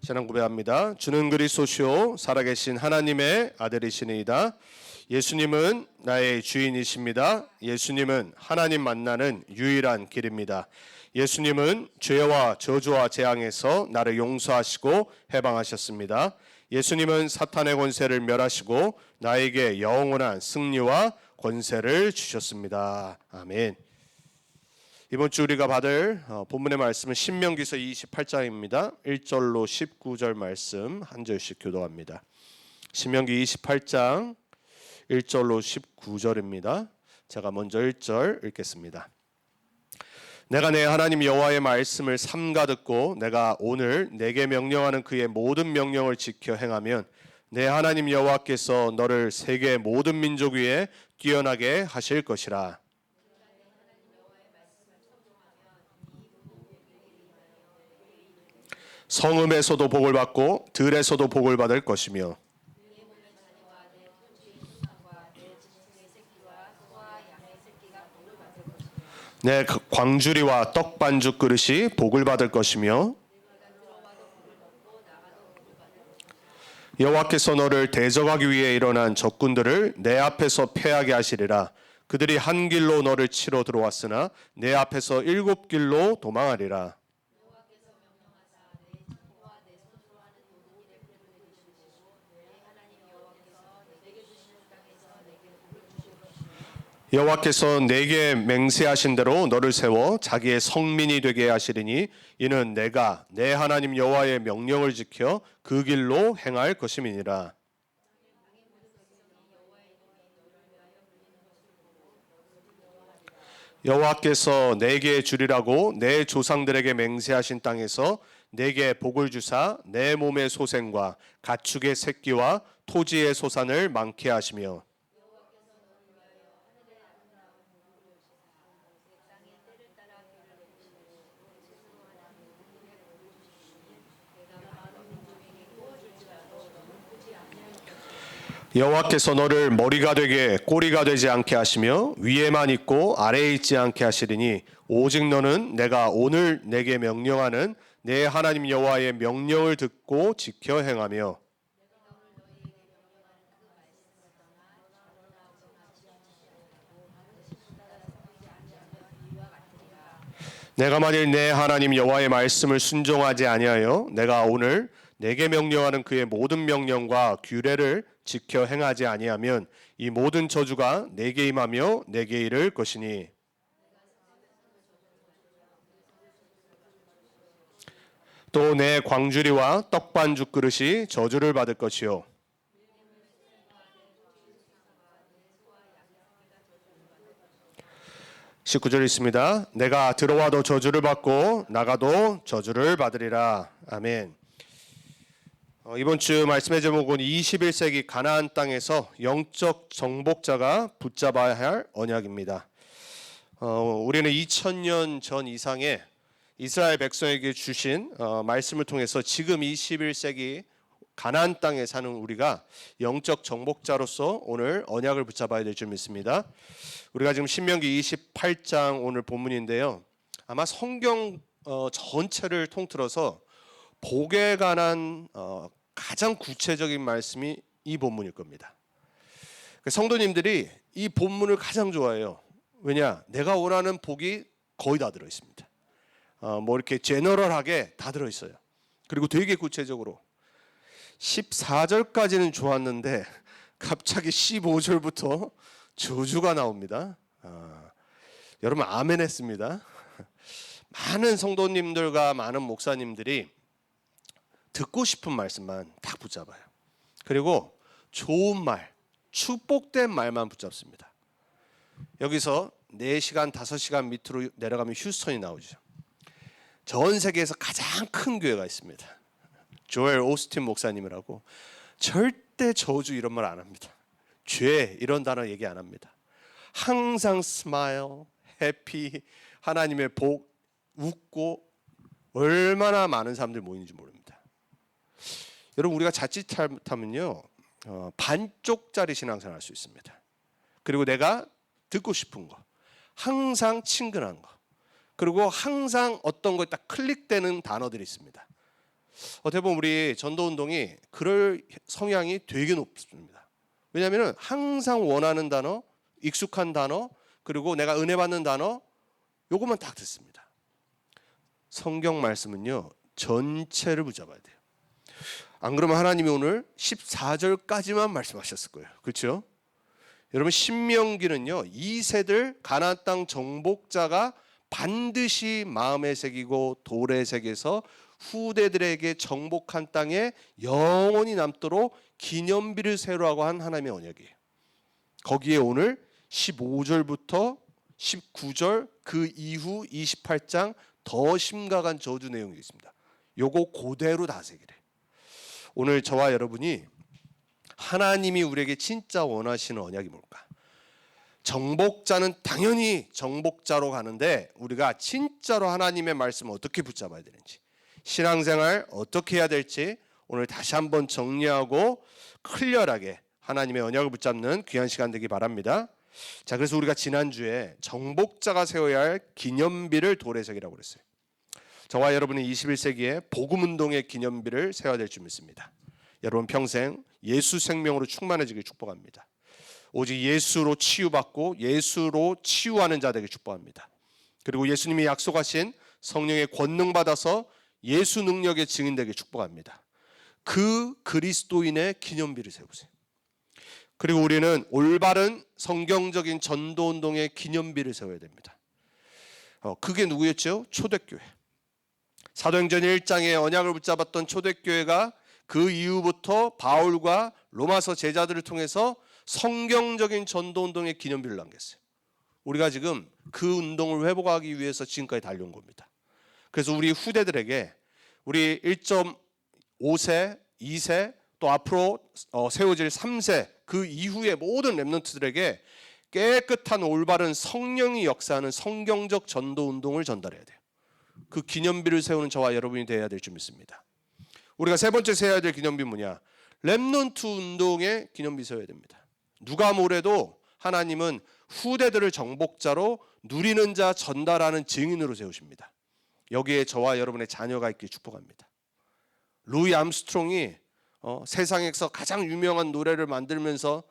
신앙 고백합니다. 주는 그리스도시요 살아계신 하나님의 아들이시니이다. 예수님은 나의 주인이십니다. 예수님은 하나님 만나는 유일한 길입니다. 예수님은 죄와 저주와 재앙에서 나를 용서하시고 해방하셨습니다. 예수님은 사탄의 권세를 멸하시고 나에게 영원한 승리와 권세를 주셨습니다. 아멘. 이번 주 우리가 받을 본문의 말씀은 신명기서 28장입니다. 1절로 19절 말씀 한 절씩 교도합니다. 신명기 28장 1절로 19절입니다. 제가 먼저 1절 읽겠습니다. 내가 내 하나님 여호와의 말씀을 삼가 듣고 내가 오늘 내게 명령하는 그의 모든 명령을 지켜 행하면 내 하나님 여호와께서 너를 세계 모든 민족 위에 뛰어나게 하실 것이라. 성읍에서도 복을 받고 들에서도 복을 받을 것이며 내 광주리와 떡 반죽 그릇이 복을 받을 것이며 여호와께서 너를 대적하기 위해 일어난 적군들을 내 앞에서 패하게 하시리라. 그들이 한 길로 너를 치러 들어왔으나 내 앞에서 7길로 도망하리라. 여호와께서 내게 맹세하신 대로 너를 세워 자기의 성민이 되게 하시리니 이는 내가 내 하나님 여호와의 명령을 지켜 그 길로 행할 것임이니라. 여호와께서 내게 주리라고 내 조상들에게 맹세하신 땅에서 내게 복을 주사 내 몸의 소생과 가축의 새끼와 토지의 소산을 많게 하시며 여호와께서 너를 머리가 되게 꼬리가 되지 않게 하시며 위에만 있고 아래에 있지 않게 하시리니 오직 너는 내가 오늘 내게 명령하는 내 하나님 여호와의 명령을 듣고 지켜 행하며 내가 만일 내 하나님 여호와의 말씀을 순종하지 아니하여 내가 오늘 내게 명령하는 그의 모든 명령과 규례를 지켜 행하지 아니하면 이 모든 저주가 내게 임하며 내게 이를 것이니 또 내 광주리와 떡반죽 그릇이 저주를 받을 것이요 19절 있습니다. 내가 들어와도 저주를 받고 나가도 저주를 받으리라. 아멘. 이번 주 말씀의 제목은 21세기 가나안 땅에서 영적 정복자가 붙잡아야 할 언약입니다. 우리는 2000년 전 이상의 이스라엘 백성에게 주신 말씀을 통해서 지금 21세기 가나안 땅에 사는 우리가 영적 정복자로서 오늘 언약을 붙잡아야 될 줄 믿습니다. 우리가 지금 신명기 28장 오늘 본문인데요. 아마 성경 전체를 통틀어서 복에 관한 가장 구체적인 말씀이 이 본문일 겁니다. 성도님들이 이 본문을 가장 좋아해요. 왜냐? 내가 원하는 복이 거의 다 들어있습니다. 뭐 이렇게 제너럴하게 다 들어있어요. 그리고 되게 구체적으로 14절까지는 좋았는데 갑자기 15절부터 저주가 나옵니다. 여러분 아멘 했습니다. 많은 성도님들과 많은 목사님들이 듣고 싶은 말씀만 딱 붙잡아요. 그리고 좋은 말, 축복된 말만 붙잡습니다. 여기서 4시간, 5시간 밑으로 내려가면 휴스턴이 나오죠. 전 세계에서 가장 큰 교회가 있습니다. 조엘 오스틴 목사님이라고. 절대 저주 이런 말 안 합니다. 죄 이런 단어 얘기 안 합니다. 항상 스마일, 해피, 하나님의 복, 웃고 얼마나 많은 사람들이 모이는지 모릅니다. 여러분 우리가 자칫하면요 반쪽짜리 신앙생활 할 수 있습니다. 그리고 내가 듣고 싶은 거, 항상 친근한 거, 그리고 항상 어떤 거에 딱 클릭되는 단어들이 있습니다. 어떻게 보면 우리 전도운동이 그럴 성향이 되게 높습니다. 왜냐하면 항상 원하는 단어, 익숙한 단어, 그리고 내가 은혜 받는 단어, 요것만 딱 듣습니다. 성경 말씀은요, 전체를 붙잡아야 돼요. 안 그러면 하나님이 오늘 14절까지만 말씀하셨을 거예요. 그렇죠? 여러분, 신명기는요, 2세들 가나안 땅 정복자가 반드시 마음에 새기고 돌에 새겨서 후대들에게 정복한 땅에 영원히 남도록 기념비를 세우라고 한 하나님의 언약이에요. 거기에 오늘 15절부터 19절, 그 이후 28장 더 심각한 저주 내용이 있습니다. 요거 그대로 다 새기래. 오늘 저와 여러분이 하나님이 우리에게 진짜 원하시는 언약이 뭘까? 정복자는 당연히 정복자로 가는데 우리가 진짜로 하나님의 말씀을 어떻게 붙잡아야 되는지, 신앙생활 어떻게 해야 될지 오늘 다시 한번 정리하고 클리어하게 하나님의 언약을 붙잡는 귀한 시간 되기 바랍니다. 자, 그래서 우리가 지난주에 정복자가 세워야 할 기념비를 돌에 새기라고 그랬어요. 저와 여러분이 21세기에 복음운동의 기념비를 세워야 될 줄 믿습니다. 여러분 평생 예수 생명으로 충만해지길 축복합니다. 오직 예수로 치유받고 예수로 치유하는 자 되길 축복합니다. 그리고 예수님이 약속하신 성령의 권능 받아서 예수 능력의 증인 되길 축복합니다. 그 그리스도인의 기념비를 세우세요. 그리고 우리는 올바른 성경적인 전도운동의 기념비를 세워야 됩니다. 그게 누구였죠? 초대교회. 사도행전 1장에 언약을 붙잡았던 초대교회가 그 이후부터 바울과 로마서 제자들을 통해서 성경적인 전도운동의 기념비를 남겼어요. 우리가 지금 그 운동을 회복하기 위해서 지금까지 달려온 겁니다. 그래서 우리 후대들에게 우리 1.5세, 2세 또 앞으로 세워질 3세 그 이후의 모든 렘넌트들에게 깨끗한 올바른 성령이 역사하는 성경적 전도운동을 전달해야 돼요. 그 기념비를 세우는 저와 여러분이 되어야 될 줄 믿습니다. 우리가 세 번째 세워야 될 기념비 뭐냐? 렘넌트 운동의 기념비 세워야 됩니다. 누가 뭐래도 하나님은 후대들을 정복자로 누리는 자 전달하는 증인으로 세우십니다. 여기에 저와 여러분의 자녀가 있길 축복합니다. 루이 암스트롱이 세상에서 가장 유명한 노래를 만들면서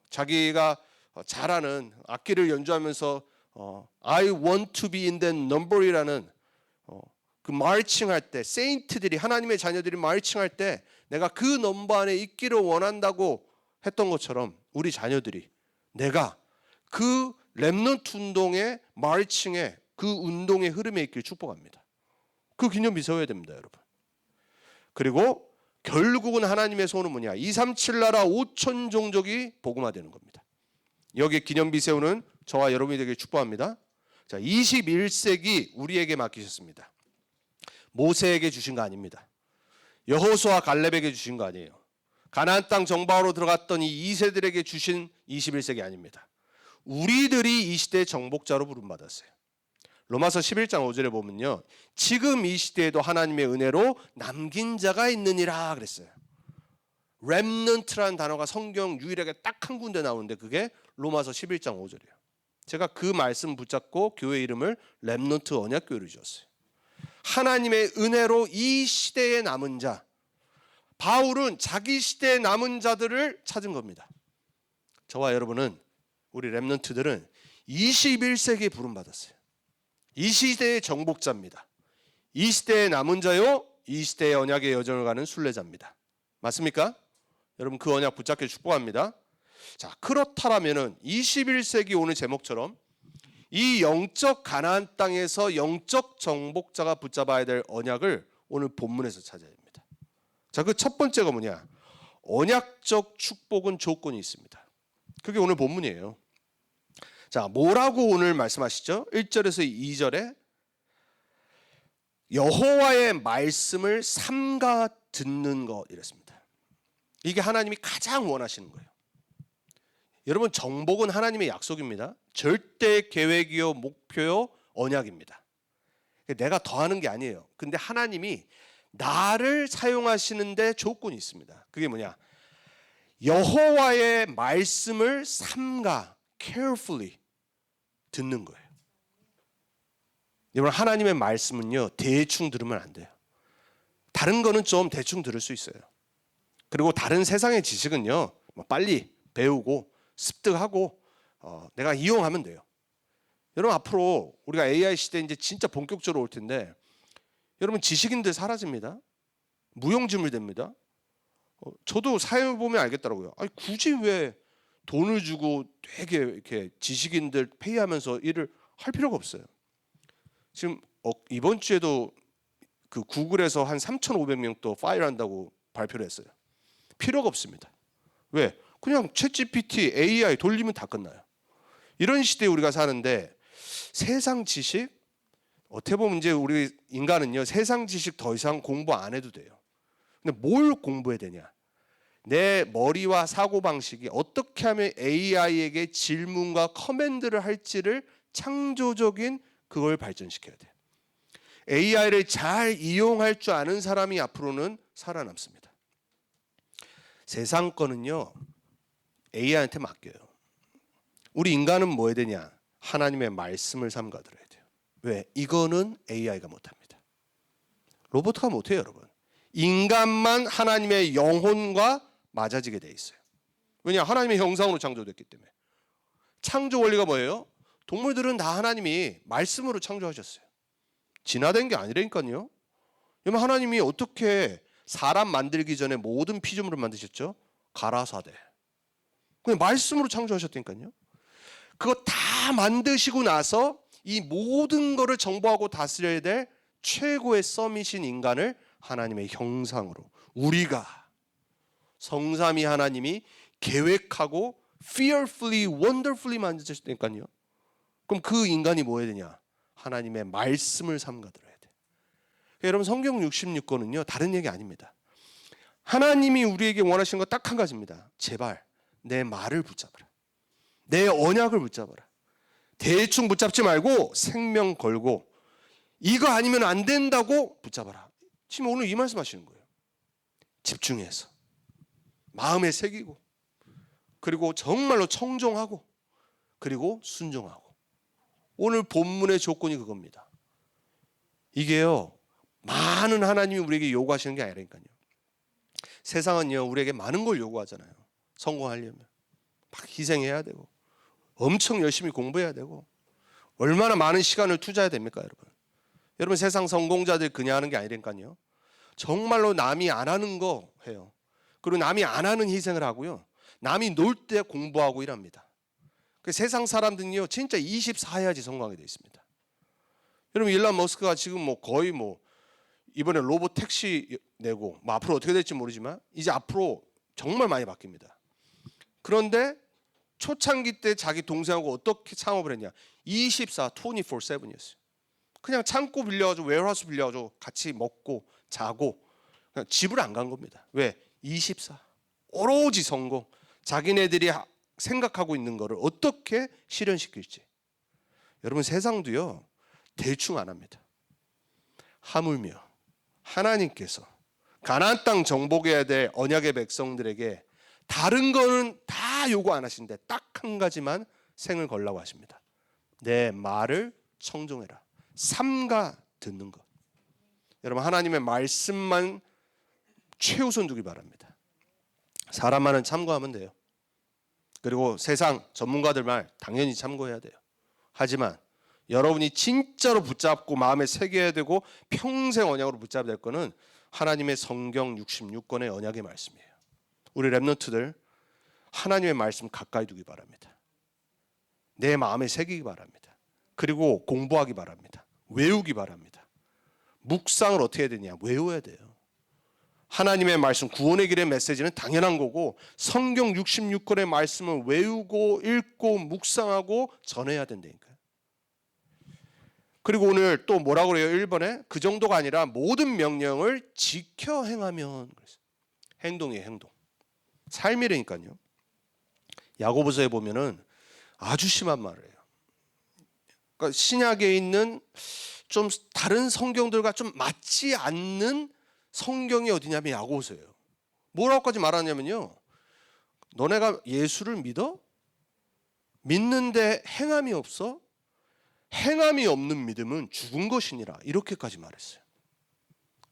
자기가 잘하는 악기를 연주하면서 I want to be in that number이라는 그 마르칭할 때, 세인트들이, 하나님의 자녀들이 마르칭할 때 내가 그 넘버 안에 있기를 원한다고 했던 것처럼 우리 자녀들이 내가 그 렘넌트 운동의 마르칭의 그 운동의 흐름에 있길 축복합니다. 그 기념비 세워야 됩니다, 여러분. 그리고 결국은 하나님의 소원은 뭐냐? 237 나라 5천 종족이 복음화되는 겁니다. 여기에 기념비 세우는 저와 여러분이 되길 축복합니다. 자, 21세기 우리에게 맡기셨습니다. 모세에게 주신 거 아닙니다. 여호수아 갈렙에게 주신 거 아니에요. 가나안 땅 정복하러 들어갔던 이 2세들에게 주신 21세기 아닙니다. 우리들이 이 시대의 정복자로 부름받았어요. 로마서 11장 5절에 보면요, 지금 이 시대에도 하나님의 은혜로 남긴 자가 있느니라 그랬어요. 렘넌트라는 단어가 성경 유일하게 딱 한 군데 나오는데 그게 로마서 11장 5절이에요. 제가 그 말씀 붙잡고 교회 이름을 렘넌트 언약교회를 지었어요. 하나님의 은혜로 이 시대에 남은 자, 바울은 자기 시대에 남은 자들을 찾은 겁니다. 저와 여러분은, 우리 렘넌트들은 21세기에 부름받았어요. 이 시대의 정복자입니다. 이 시대의 남은 자요, 이 시대의 언약의 여정을 가는 순례자입니다. 맞습니까? 여러분 그 언약 붙잡게 축복합니다. 자, 그렇다면은 21세기 오늘 제목처럼 이 영적 가나안 땅에서 영적 정복자가 붙잡아야 될 언약을 오늘 본문에서 찾아야 됩니다. 자, 그 첫 번째가 뭐냐? 언약적 축복은 조건이 있습니다. 그게 오늘 본문이에요. 자, 뭐라고 오늘 말씀하시죠? 1절에서 2절에 여호와의 말씀을 삼가 듣는 것 이랬습니다. 이게 하나님이 가장 원하시는 거예요. 여러분, 정복은 하나님의 약속입니다. 절대 계획이요, 목표요, 언약입니다. 내가 더하는 게 아니에요. 근데 하나님이 나를 사용하시는데 조건이 있습니다. 그게 뭐냐? 여호와의 말씀을 삼가 carefully 듣는 거예요. 여러분, 하나님의 말씀은요 대충 들으면 안 돼요. 다른 거는 좀 대충 들을 수 있어요. 그리고 다른 세상의 지식은요, 빨리 배우고 습득하고 내가 이용하면 돼요. 여러분, 앞으로 우리가 AI 시대 이제 진짜 본격적으로 올 텐데, 여러분, 지식인들 사라집니다. 무용지물 됩니다. 저도 사회 보면 알겠더라고요. 아니, 굳이 왜 돈을 주고 되게 이렇게 지식인들 페이하면서 일을 할 필요가 없어요. 지금 이번 주에도 그 구글에서 한 3,500명 또 파일한다고 발표를 했어요. 필요가 없습니다. 왜? 그냥 챗GPT, AI 돌리면 다 끝나요. 이런 시대에 우리가 사는데, 세상 지식, 어떻게 보면 이제 우리 인간은요, 세상 지식 더 이상 공부 안 해도 돼요. 근데 뭘 공부해야 되냐? 내 머리와 사고방식이 어떻게 하면 AI에게 질문과 커맨드를 할지를 창조적인 그걸 발전시켜야 돼요. AI를 잘 이용할 줄 아는 사람이 앞으로는 살아남습니다. 세상 거는요, AI한테 맡겨요. 우리 인간은 뭐 해야 되냐? 하나님의 말씀을 삼가들어야 돼요. 왜? 이거는 AI가 못합니다. 로봇가 못해요, 여러분. 인간만 하나님의 영혼과 맞아지게 돼 있어요. 왜냐? 하나님의 형상으로 창조됐기 때문에. 창조 원리가 뭐예요? 동물들은 다 하나님이 말씀으로 창조하셨어요. 진화된 게 아니라니까요. 여러분, 하나님이 어떻게 사람 만들기 전에 모든 피조물을 만드셨죠? 가라사대. 그냥 말씀으로 창조하셨다니까요. 그거 다 만드시고 나서 이 모든 거를 정보하고 다스려야 될 최고의 서밋인 인간을 하나님의 형상으로, 우리가 성삼위 하나님이 계획하고 fearfully, wonderfully 만드셨다니까요. 그럼 그 인간이 뭐 해야 되냐? 하나님의 말씀을 삼가들어야 돼. 여러분, 성경 66권은요 다른 얘기 아닙니다. 하나님이 우리에게 원하시는 거 딱 한 가지입니다. 제발 내 말을 붙잡아라. 내 언약을 붙잡아라. 대충 붙잡지 말고 생명 걸고 이거 아니면 안 된다고 붙잡아라. 지금 오늘 이 말씀하시는 거예요. 집중해서 마음에 새기고, 그리고 정말로 청종하고, 그리고 순종하고. 오늘 본문의 조건이 그겁니다. 이게요, 많은 하나님이 우리에게 요구하시는 게 아니라니까요. 세상은요 우리에게 많은 걸 요구하잖아요. 성공하려면 막 희생해야 되고, 엄청 열심히 공부해야 되고, 얼마나 많은 시간을 투자해야 됩니까, 여러분? 여러분, 세상 성공자들 그냥 하는 게 아니라니까요. 정말로 남이 안 하는 거 해요. 그리고 남이 안 하는 희생을 하고요. 남이 놀 때 공부하고 일합니다. 그 세상 사람들은요 진짜 24해야지 성공하게 돼 있습니다. 여러분, 일론 머스크가 지금 거의 이번에 로봇 택시 내고, 앞으로 어떻게 될지 모르지만 이제 앞으로 정말 많이 바뀝니다. 그런데 초창기 때 자기 동생하고 어떻게 창업을 했냐? 24/7이었어요. 그냥 창고 빌려가지고, 웨어하우스 빌려가지고 같이 먹고 자고, 그냥 집을 안 간 겁니다. 왜? 24. 오로지 성공. 자기네들이 생각하고 있는 거를 어떻게 실현시킬지. 여러분, 세상도요 대충 안 합니다. 하물며 하나님께서 가나안 땅 정복해야 될 언약의 백성들에게 다른 거는 다 요구 안 하신데 딱 한 가지만 생을 걸라고 하십니다. 내 말을 청종해라. 삼가 듣는 것. 여러분, 하나님의 말씀만 최우선 두기 바랍니다. 사람 말은 참고하면 돼요. 그리고 세상 전문가들 말 당연히 참고해야 돼요. 하지만 여러분이 진짜로 붙잡고 마음에 새겨야 되고 평생 언약으로 붙잡아야 될 거는 하나님의 성경 66권의 언약의 말씀이에요. 우리 렘넌트들 하나님의 말씀 가까이 두기 바랍니다. 내 마음에 새기기 바랍니다. 그리고 공부하기 바랍니다. 외우기 바랍니다. 묵상을 어떻게 해야 되냐? 외워야 돼요. 하나님의 말씀, 구원의 길의 메시지는 당연한 거고, 성경 66권의 말씀을 외우고 읽고 묵상하고 전해야 된다니까요. 그리고 오늘 또 뭐라고 그래요? 1번에 그 정도가 아니라 모든 명령을 지켜 행하면. 행동이에요, 행동. 삶이라니까요. 야고보서에 보면은 아주 심한 말을 해요. 그러니까 신약에 있는 좀 다른 성경들과 좀 맞지 않는 성경이 어디냐면 야고보서예요. 뭐라고까지 말하냐면요, 너네가 예수를 믿어? 믿는데 행함이 없어? 행함이 없는 믿음은 죽은 것이니라. 이렇게까지 말했어요.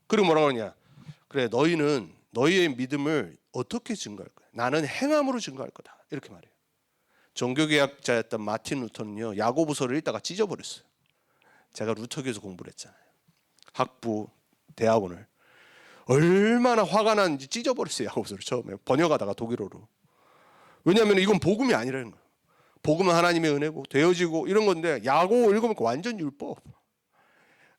그리고 뭐라고 하냐? 그래 너희는 너희의 믿음을 어떻게 증거할 거야? 나는 행함으로 증거할 거다. 이렇게 말해요. 종교개혁자였던 마틴 루터는요, 야고보서를 읽다가 찢어버렸어요. 제가 루터교에서 공부를 했잖아요. 학부, 대학원을. 얼마나 화가 났는지 찢어버렸어요. 야고보서를 처음에 번역하다가 독일어로. 왜냐하면 이건 복음이 아니라는 거예요. 복음은 하나님의 은혜고 되어지고 이런 건데 야고보 읽으면 완전 율법.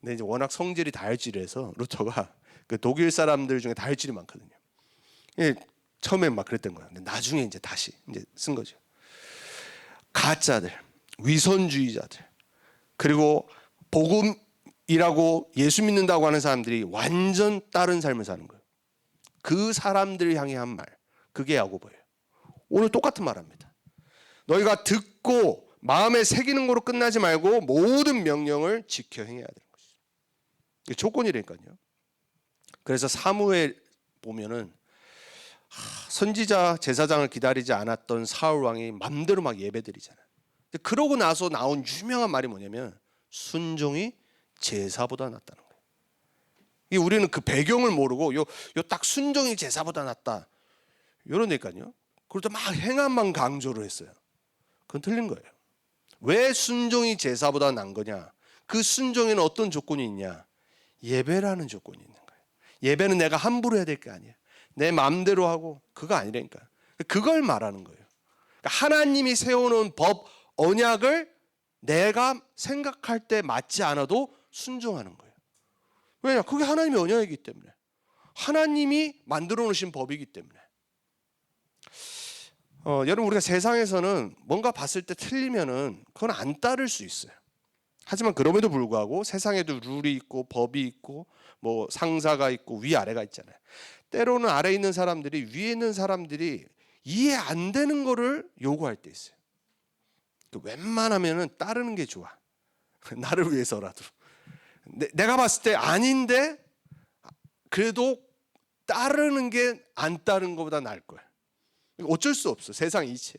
근데 이제 워낙 성질이 다혈질해서 루터가 그 독일 사람들 중에 다혈질이 많거든요. 예, 처음엔 막 그랬던 거예요. 근데 나중에 이제 다시 이제 쓴 거죠. 가짜들, 위선주의자들, 그리고 복음이라고 예수 믿는다고 하는 사람들이 완전 다른 삶을 사는 거예요. 그 사람들을 향해 한 말, 그게 야고보예요. 오늘 똑같은 말합니다. 너희가 듣고 마음에 새기는 거로 끝나지 말고 모든 명령을 지켜 행해야 되는 것이죠. 이게 조건이라니까요. 그래서 사무엘 보면은 선지자 제사장을 기다리지 않았던 사울 왕이 맘대로 막 예배드리잖아요. 그러고 나서 나온 유명한 말이 뭐냐면 순종이 제사보다 낫다는 거예요. 이 우리는 그 배경을 모르고 요 딱 순종이 제사보다 낫다 이러니까요. 그러다 막 행함만 강조를 했어요. 그건 틀린 거예요. 왜 순종이 제사보다 난 거냐? 그 순종에는 어떤 조건이 있냐? 예배라는 조건이 있는 거예요. 예배는 내가 함부로 해야 될 게 아니야. 내 마음대로 하고 그거 아니라니까. 그걸 말하는 거예요. 그러니까 하나님이 세워놓은 법, 언약을 내가 생각할 때 맞지 않아도 순종하는 거예요. 왜냐? 그게 하나님의 언약이기 때문에. 하나님이 만들어 놓으신 법이기 때문에. 여러분 우리가 세상에서는 뭔가 봤을 때 틀리면은 그건 안 따를 수 있어요. 하지만 그럼에도 불구하고 세상에도 룰이 있고 법이 있고 뭐 상사가 있고 위아래가 있잖아요. 때로는 아래에 있는 사람들이 위에 있는 사람들이 이해 안 되는 거를 요구할 때 있어요. 웬만하면은 따르는 게 좋아. 나를 위해서라도. 내가 봤을 때 아닌데 그래도 따르는 게 안 따르는 것보다 나을 거야. 어쩔 수 없어. 세상 이치.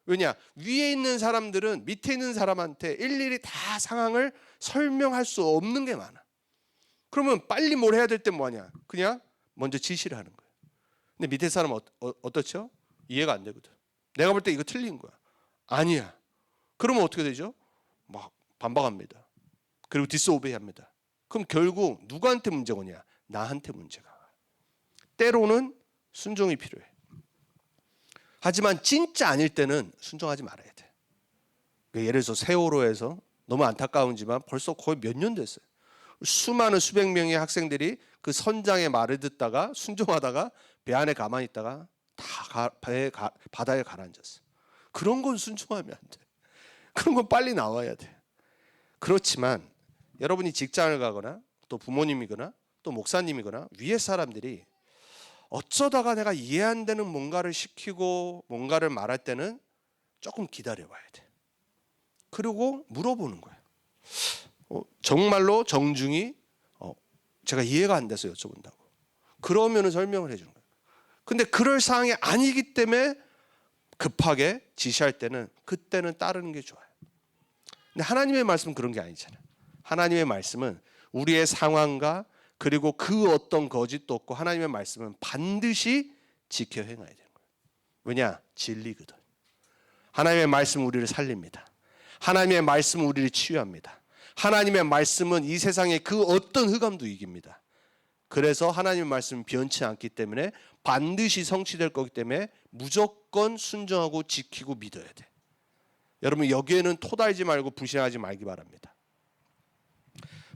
왜냐? 위에 있는 사람들은 밑에 있는 사람한테 일일이 다 상황을 설명할 수 없는 게 많아. 그러면 빨리 뭘 해야 될 때 뭐하냐? 그냥 먼저 지시를 하는 거예요. 근데 밑에 사람은 어떻죠? 이해가 안 되거든. 내가 볼 때 이거 틀린 거야. 아니야. 그러면 어떻게 되죠? 막 반박합니다. 그리고 디스오베이합니다. 그럼 결국 누구한테 문제가 오냐? 나한테 문제가 와요. 때로는 순종이 필요해. 하지만 진짜 아닐 때는 순종하지 말아야 돼. 예를 들어서 세월호에서 너무 안타까운지만 벌써 거의 몇 년 됐어요. 수많은 수백 명의 학생들이 그 선장의 말을 듣다가 순종하다가 배 안에 가만히 있다가 다 바다에 가라앉았어. 그런 건 순종하면 안 돼. 그런 건 빨리 나와야 돼. 그렇지만 여러분이 직장을 가거나 또 부모님이거나 또 목사님이거나 위에 사람들이 어쩌다가 내가 이해 안 되는 뭔가를 시키고 뭔가를 말할 때는 조금 기다려봐야 돼. 그리고 물어보는 거예요. 정말로 정중히 제가 이해가 안 돼서 여쭤본다고. 그러면 설명을 해주는 거예요. 근데 그럴 상황이 아니기 때문에 급하게 지시할 때는 그때는 따르는 게 좋아요. 근데 하나님의 말씀은 그런 게 아니잖아요. 하나님의 말씀은 우리의 상황과 그리고 그 어떤 거짓도 없고 하나님의 말씀은 반드시 지켜 행해야 되는 거예요. 왜냐? 진리거든. 하나님의 말씀은 우리를 살립니다. 하나님의 말씀은 우리를 치유합니다. 하나님의 말씀은 이 세상의 그 어떤 흑암도 이깁니다. 그래서 하나님의 말씀은 변치 않기 때문에 반드시 성취될 거기 때문에 무조건 순종하고 지키고 믿어야 돼. 여러분 여기에는 토달지 말고 불신하지 말기 바랍니다.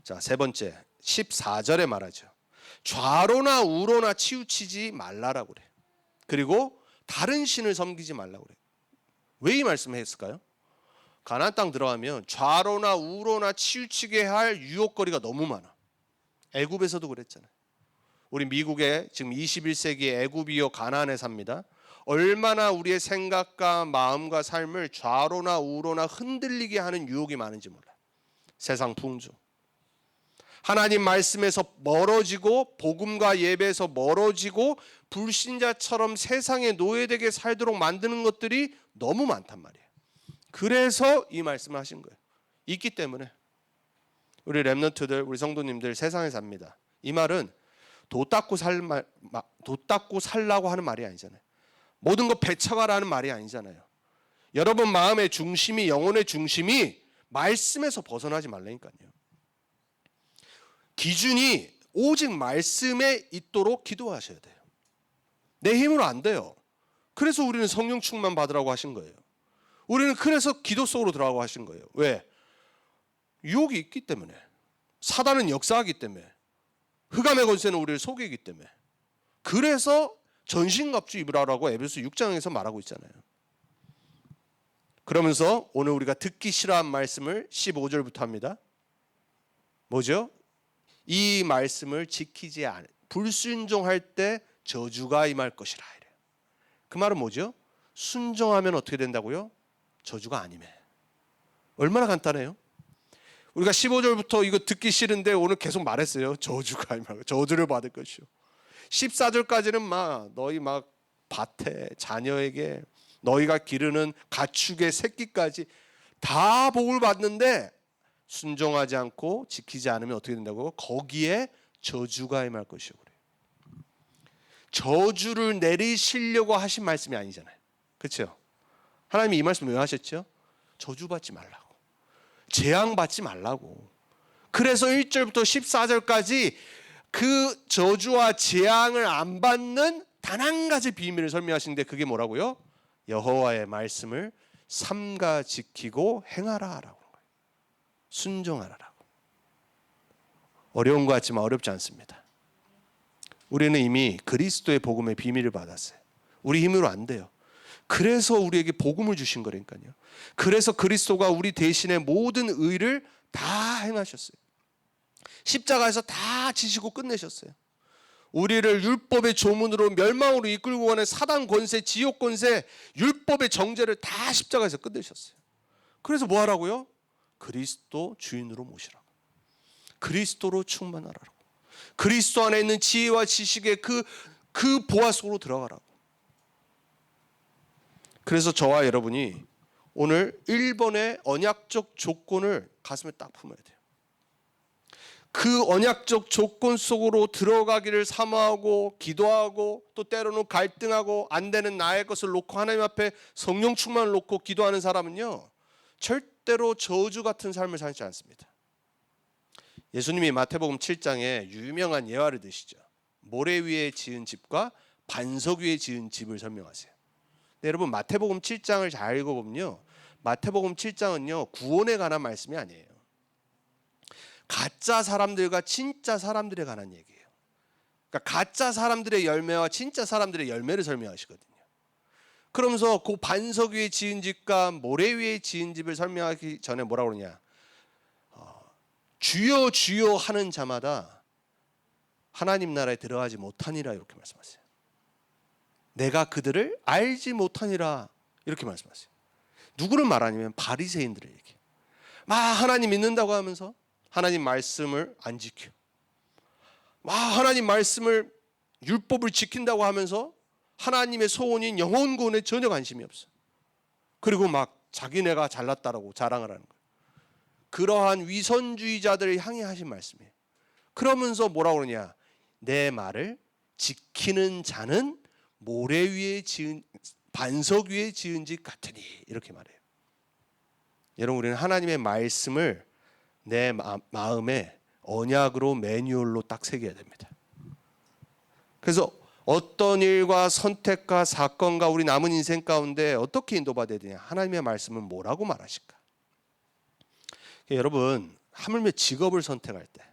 자, 세 번째 14절에 말하죠. 좌로나 우로나 치우치지 말라라고 그래. 그리고 다른 신을 섬기지 말라고 그래. 왜 이 말씀을 했을까요? 가나안 땅 들어가면 좌로나 우로나 치우치게 할 유혹거리가 너무 많아. 애굽에서도 그랬잖아요. 우리 미국에 지금 21세기 애굽이요 가나안에 삽니다. 얼마나 우리의 생각과 마음과 삶을 좌로나 우로나 흔들리게 하는 유혹이 많은지 몰라. 세상 풍조. 하나님 말씀에서 멀어지고 복음과 예배에서 멀어지고 불신자처럼 세상에 노예되게 살도록 만드는 것들이 너무 많단 말이에요. 그래서 이 말씀을 하신 거예요. 있기 때문에 우리 렘넌트들, 우리 성도님들 세상에 삽니다. 이 말은 도 닦고 살라고 하는 말이 아니잖아요. 모든 거 배척하라는 말이 아니잖아요. 여러분 마음의 중심이, 영혼의 중심이 말씀에서 벗어나지 말라니까요. 기준이 오직 말씀에 있도록 기도하셔야 돼요. 내 힘으로 안 돼요. 그래서 우리는 성령 충만 받으라고 하신 거예요. 우리는 그래서 기도 속으로 들어가고 하신 거예요. 왜? 유혹이 있기 때문에. 사단은 역사하기 때문에. 흑암의 권세는 우리를 속이기 때문에. 그래서 전신갑주 입으라고 에베소 6장에서 말하고 있잖아요. 그러면서 오늘 우리가 듣기 싫어한 말씀을 15절부터 합니다. 뭐죠? 이 말씀을 지키지 않은, 불순종할 때 저주가 임할 것이라. 이래요. 그 말은 뭐죠? 순종하면 어떻게 된다고요? 저주가 아니매. 얼마나 간단해요? 우리가 15절부터 이거 듣기 싫은데 오늘 계속 말했어요. 저주가 임할, 저주를 받을 것이요. 14절까지는 너희 밭에 자녀에게 너희가 기르는 가축의 새끼까지 다 복을 받는데 순종하지 않고 지키지 않으면 어떻게 된다고? 거기에 저주가 임할 것이요. 그래요. 저주를 내리시려고 하신 말씀이 아니잖아요. 그렇죠? 하나님이 이 말씀 왜 하셨죠? 저주받지 말라고, 재앙받지 말라고. 그래서 1절부터 14절까지 그 저주와 재앙을 안 받는 단 한 가지 비밀을 설명하시는데 그게 뭐라고요? 여호와의 말씀을 삼가 지키고 행하라라고. 순종하라라고. 어려운 것 같지만 어렵지 않습니다. 우리는 이미 그리스도의 복음의 비밀을 받았어요. 우리 힘으로 안 돼요. 그래서 우리에게 복음을 주신 거라니까요. 그래서 그리스도가 우리 대신에 모든 의를 다 행하셨어요. 십자가에서 다 지시고 끝내셨어요. 우리를 율법의 조문으로 멸망으로 이끌고 가는 사단 권세, 지옥 권세, 율법의 정죄를 다 십자가에서 끝내셨어요. 그래서 뭐 하라고요? 그리스도 주인으로 모시라고. 그리스도로 충만하라고. 그리스도 안에 있는 지혜와 지식의 그 보화 속으로 들어가라고. 그래서 저와 여러분이 오늘 1번의 언약적 조건을 가슴에 딱 품어야 돼요. 그 언약적 조건 속으로 들어가기를 사모하고 기도하고 또 때로는 갈등하고 안 되는 나의 것을 놓고 하나님 앞에 성령 충만을 놓고 기도하는 사람은요, 절대로 저주 같은 삶을 살지 않습니다. 예수님이 마태복음 7장에 유명한 예화를 드시죠. 모래 위에 지은 집과 반석 위에 지은 집을 설명하세요. 네, 여러분 마태복음 7장을 잘 읽어보면요, 마태복음 7장은요 구원에 관한 말씀이 아니에요. 가짜 사람들과 진짜 사람들에 관한 얘기예요. 그러니까 가짜 사람들의 열매와 진짜 사람들의 열매를 설명하시거든요. 그러면서 그 반석 위에 지은 집과 모래 위에 지은 집을 설명하기 전에 뭐라고 그러냐, 주여 주여 하는 자마다 하나님 나라에 들어가지 못하니라 이렇게 말씀하세요. 내가 그들을 알지 못하니라 이렇게 말씀하세요. 누구를 말하냐면 바리새인들을 얘기해요. 하나님 믿는다고 하면서 하나님 말씀을 안 지켜. 하나님 말씀을, 율법을 지킨다고 하면서 하나님의 소원인 영혼 구원에 전혀 관심이 없어. 그리고 자기네가 잘났다라고 자랑을 하는 거예요. 그러한 위선주의자들을 향해 하신 말씀이에요. 그러면서 뭐라고 그러냐, 내 말을 지키는 자는 모래 위에 지은, 반석 위에 지은 집 같으니 이렇게 말해요. 여러분 우리는 하나님의 말씀을 내 마음에 언약으로 매뉴얼로 딱 새겨야 됩니다. 그래서 어떤 일과 선택과 사건과 우리 남은 인생 가운데 어떻게 인도받아야 되냐, 하나님의 말씀은 뭐라고 말하실까. 여러분 하물며 직업을 선택할 때,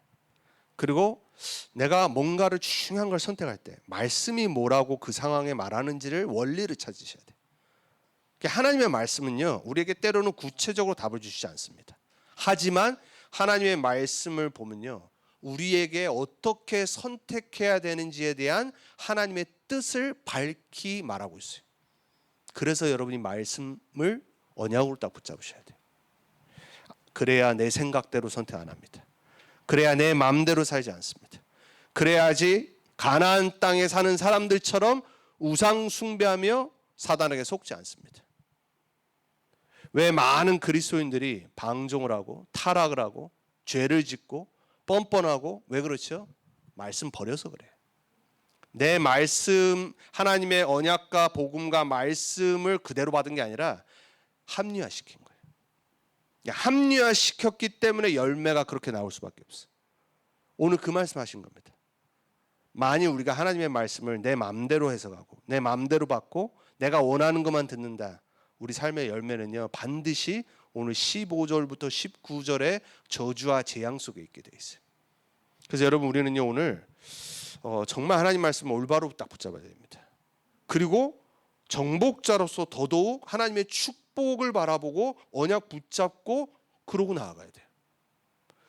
그리고 내가 뭔가를 중요한 걸 선택할 때 말씀이 뭐라고 그 상황에 말하는지를 원리를 찾으셔야 돼요. 하나님의 말씀은요 우리에게 때로는 구체적으로 답을 주시지 않습니다. 하지만 하나님의 말씀을 보면요 우리에게 어떻게 선택해야 되는지에 대한 하나님의 뜻을 밝히 말하고 있어요. 그래서 여러분이 말씀을 언약으로 딱 붙잡으셔야 돼요. 그래야 내 생각대로 선택 안 합니다. 그래야 내 마음대로 살지 않습니다. 그래야지 가나안 땅에 사는 사람들처럼 우상 숭배하며 사단에게 속지 않습니다. 왜 많은 그리스도인들이 방종을 하고 타락을 하고 죄를 짓고 뻔뻔하고, 왜 그렇죠? 말씀 버려서 그래요. 내 말씀, 하나님의 언약과 복음과 말씀을 그대로 받은 게 아니라 합리화시킨 거예요. 합리화시켰기 때문에 열매가 그렇게 나올 수밖에 없어요. 오늘 그 말씀하신 겁니다. 만일 우리가 하나님의 말씀을 내 마음대로 해석하고 내 마음대로 받고 내가 원하는 것만 듣는다, 우리 삶의 열매는요 반드시 오늘 15절부터 19절의 저주와 재앙 속에 있게 돼 있어요. 그래서 여러분, 우리는요 오늘 정말 하나님 말씀을 올바로 딱 붙잡아야 됩니다. 그리고 정복자로서 더더욱 하나님의 축복을 바라보고 언약 붙잡고 그러고 나아가야 돼요.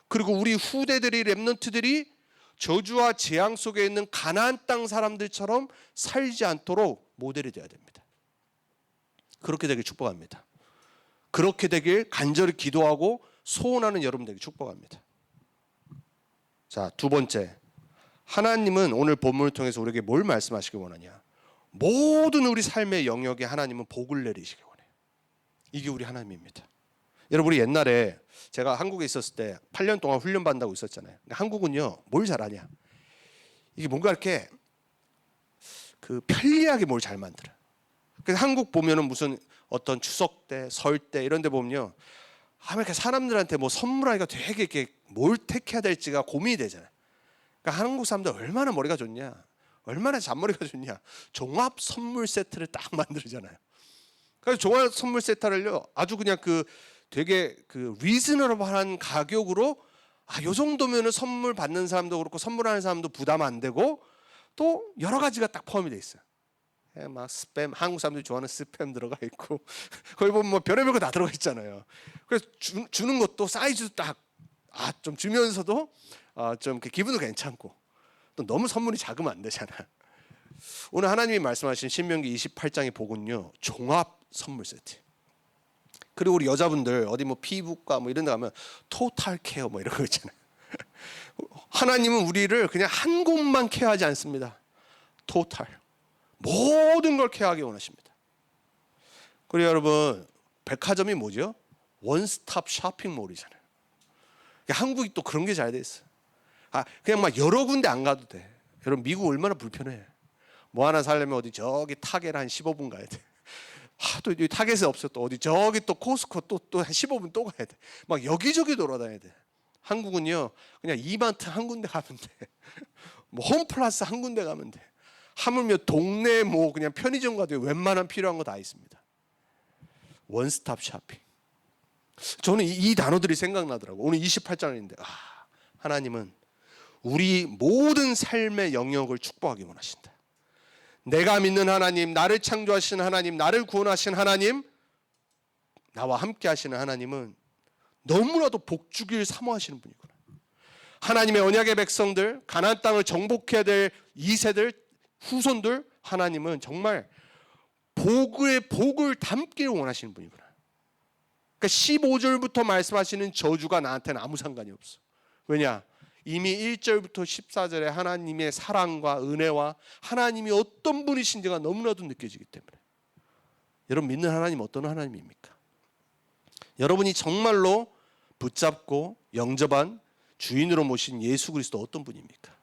그리고 우리 후대들이, 렘넌트들이 저주와 재앙 속에 있는 가나안 땅 사람들처럼 살지 않도록 모델이 되어야 됩니다. 그렇게 되길 축복합니다. 그렇게 되길 간절히 기도하고 소원하는 여러분 되길 축복합니다. 자, 두 번째, 하나님은 오늘 본문을 통해서 우리에게 뭘 말씀하시기 원하냐? 모든 우리 삶의 영역에 하나님은 복을 내리시기 원해요. 이게 우리 하나님입니다. 여러분, 우리 옛날에 제가 한국에 있었을 때 8년 동안 훈련 받는다고 있었잖아요. 한국은요 뭘 잘하냐? 이게 뭔가 이렇게 편리하게 뭘 잘 만들어. 그래서 한국 보면은 무슨 어떤 추석 때, 설 때 이런 데 보면요, 아메리카 사람들한테 뭐 선물하기가 되게 이렇게 뭘 택해야 될지가 고민이 되잖아요. 그러니까 한국 사람들 얼마나 머리가 좋냐, 얼마나 잔머리가 좋냐, 종합 선물 세트를 딱 만들잖아요. 그래서 종합 선물 세트를요 아주 그냥 되게 리즈너블한 가격으로, 요 정도면은 선물 받는 사람도 그렇고 선물하는 사람도 부담 안 되고 또 여러 가지가 딱 포함이 돼 있어요. 막 스팸, 한국 사람들이 좋아하는 스팸 들어가 있고 거기 보면 뭐 별의별 거 다 들어가 있잖아요. 그래서 주는 것도 사이즈도 딱 좀 주면서도 좀 기분도 괜찮고, 또 너무 선물이 작으면 안 되잖아. 오늘 하나님이 말씀하신 신명기 28장의 복은요 종합 선물 세트. 그리고 우리 여자분들 어디 뭐 피부과 뭐 이런 데 가면 토탈 케어 뭐 이런 거 있잖아요. 하나님은 우리를 그냥 한 곳만 케어하지 않습니다. 토탈, 모든 걸 케어하기 원하십니다. 그리고 여러분, 백화점이 뭐죠? 원스톱 쇼핑몰이잖아요. 한국이 또 그런 게 잘 돼 있어. 그냥 막 여러 군데 안 가도 돼. 여러분, 미국 얼마나 불편해. 뭐 하나 사려면 어디 저기 타겟 한 15분 가야 돼. 또 여기 타겟이 없어. 또 어디 저기 또 코스코 또 한 15분 또 가야 돼. 막 여기저기 돌아다녀야 돼. 한국은요 그냥 이마트 한 군데 가면 돼. 뭐 홈플러스 한 군데 가면 돼. 하물며 동네 뭐 그냥 편의점 가도 웬만한 필요한 거 다 있습니다. 원스톱 쇼핑. 저는 이 단어들이 생각나더라고. 오늘 28장인데 하나님은 우리 모든 삶의 영역을 축복하기 원하신다. 내가 믿는 하나님, 나를 창조하신 하나님, 나를 구원하신 하나님, 나와 함께 하시는 하나님은 너무나도 복주기를 사모하시는 분이구나. 하나님의 언약의 백성들, 가나안 땅을 정복해야 될 2세들, 후손들, 하나님은 정말 복을 담기를 원하시는 분이구나. 그러니까 15절부터 말씀하시는 저주가 나한테는 아무 상관이 없어. 왜냐? 이미 1절부터 14절에 하나님의 사랑과 은혜와 하나님이 어떤 분이신지가 너무나도 느껴지기 때문에. 여러분, 믿는 하나님 어떤 하나님입니까? 여러분이 정말로 붙잡고 영접한 주인으로 모신 예수 그리스도 어떤 분입니까?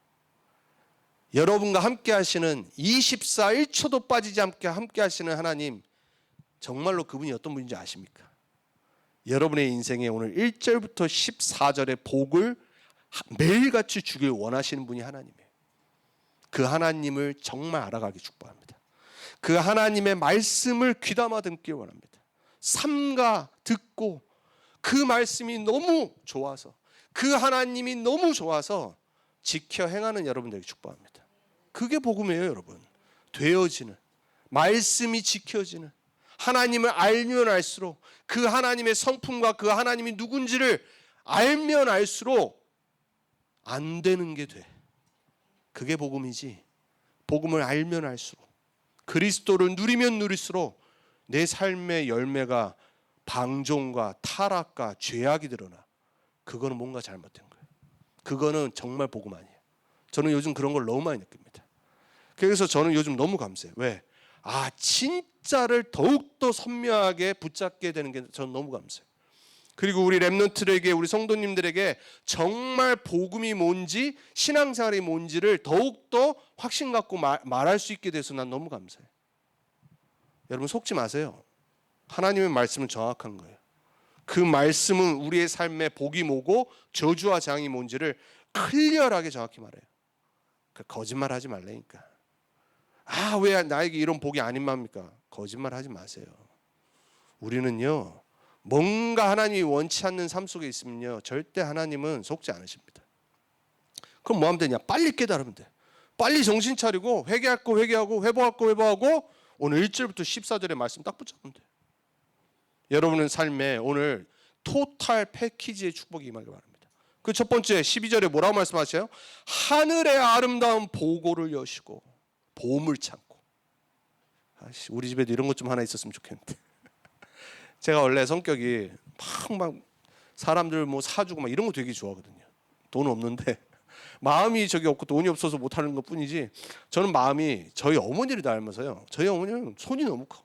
여러분과 함께 하시는 24, 1초도 빠지지 않게 함께 하시는 하나님, 정말로 그분이 어떤 분인지 아십니까? 여러분의 인생에 오늘 1절부터 14절의 복을 매일같이 주길 원하시는 분이 하나님이에요. 그 하나님을 정말 알아가기 축복합니다. 그 하나님의 말씀을 귀담아 듣길 원합니다. 삼가 듣고 그 말씀이 너무 좋아서, 그 하나님이 너무 좋아서 지켜 행하는 여러분들에게 축복합니다. 그게 복음이에요, 여러분. 되어지는, 말씀이 지켜지는, 하나님을 알면 알수록 그 하나님의 성품과 그 하나님이 누군지를 알면 알수록 안 되는 게 돼. 그게 복음이지. 복음을 알면 알수록, 그리스도를 누리면 누릴수록 내 삶의 열매가 방종과 타락과 죄악이 드러나. 그거는 뭔가 잘못된 거예요. 그거는 정말 복음 아니에요. 저는 요즘 그런 걸 너무 많이 느낍니다. 그래서 저는 요즘 너무 감사해요. 왜? 진짜를 더욱더 선명하게 붙잡게 되는 게 저는 너무 감사해요. 그리고 우리 렘넌트들에게, 우리 성도님들에게 정말 복음이 뭔지, 신앙생활이 뭔지를 더욱더 확신 갖고 말할 수 있게 돼서 난 너무 감사해요. 여러분 속지 마세요. 하나님의 말씀은 정확한 거예요. 그 말씀은 우리의 삶에 복이 뭐고 저주와 재앙이 뭔지를 클리어하게 정확히 말해요. 거짓말하지 말라니까. 왜 나에게 이런 복이 아닌 맙니까? 거짓말하지 마세요. 우리는요, 뭔가 하나님이 원치 않는 삶 속에 있으면요, 절대 하나님은 속지 않으십니다. 그럼 뭐 하면 되냐? 빨리 깨달으면 돼. 빨리 정신 차리고 회개할 거 회개하고 회복할 거 회복하고 오늘 1절부터 14절의 말씀 딱 붙잡으면 돼. 여러분의 삶에 오늘 토탈 패키지의 축복이 임하길 바랍니다. 그 첫 번째 12절에 뭐라고 말씀하세요? 하늘의 아름다운 보고를 여시고 보물 창고. 우리 집에도 이런 것 좀 하나 있었으면 좋겠는데. 제가 원래 성격이 막 사람들 뭐 사주고 막 이런 거 되게 좋아하거든요. 돈 없는데 마음이 저기 없고 돈이 없어서 못하는 것 뿐이지, 저는 마음이 저희 어머니를 닮아서요. 저희 어머니는 손이 너무 커.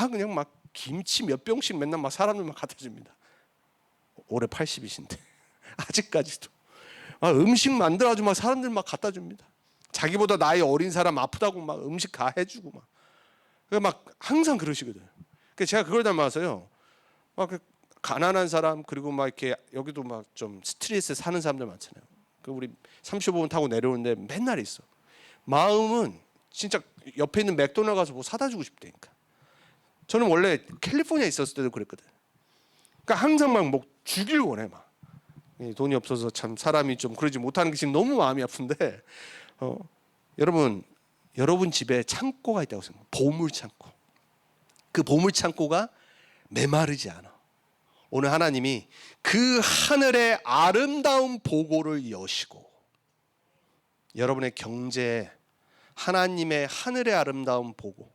그냥 막 김치 몇 병씩 맨날 막 사람들 막 갖다 줍니다. 올해 80이신데 아직까지도 음식 만들어가지고 막 사람들 막 갖다 줍니다. 자기보다 나이 어린 사람 아프다고 막 음식 다 해주고 막 항상 그러시거든요. 그래서 제가 그걸 닮아서요. 막 가난한 사람, 그리고 막 이렇게 여기도 막 좀 스트레스 사는 사람들 많잖아요. 그 우리 35분 타고 내려오는데 맨날 있어. 마음은 진짜 옆에 있는 맥도날드 가서 뭐 사다 주고 싶다니까. 저는 원래 캘리포니아에 있었을 때도 그랬거든. 그러니까 항상 막 뭐 주길 원해 막. 돈이 없어서 참 사람이 좀 그러지 못하는 게 지금 너무 마음이 아픈데, 여러분 집에 창고가 있다고 생각해요. 보물 창고. 그 보물 창고가 메마르지 않아. 오늘 하나님이 그 하늘의 아름다운 보고를 여시고, 여러분의 경제에 하나님의 하늘의 아름다운 보고,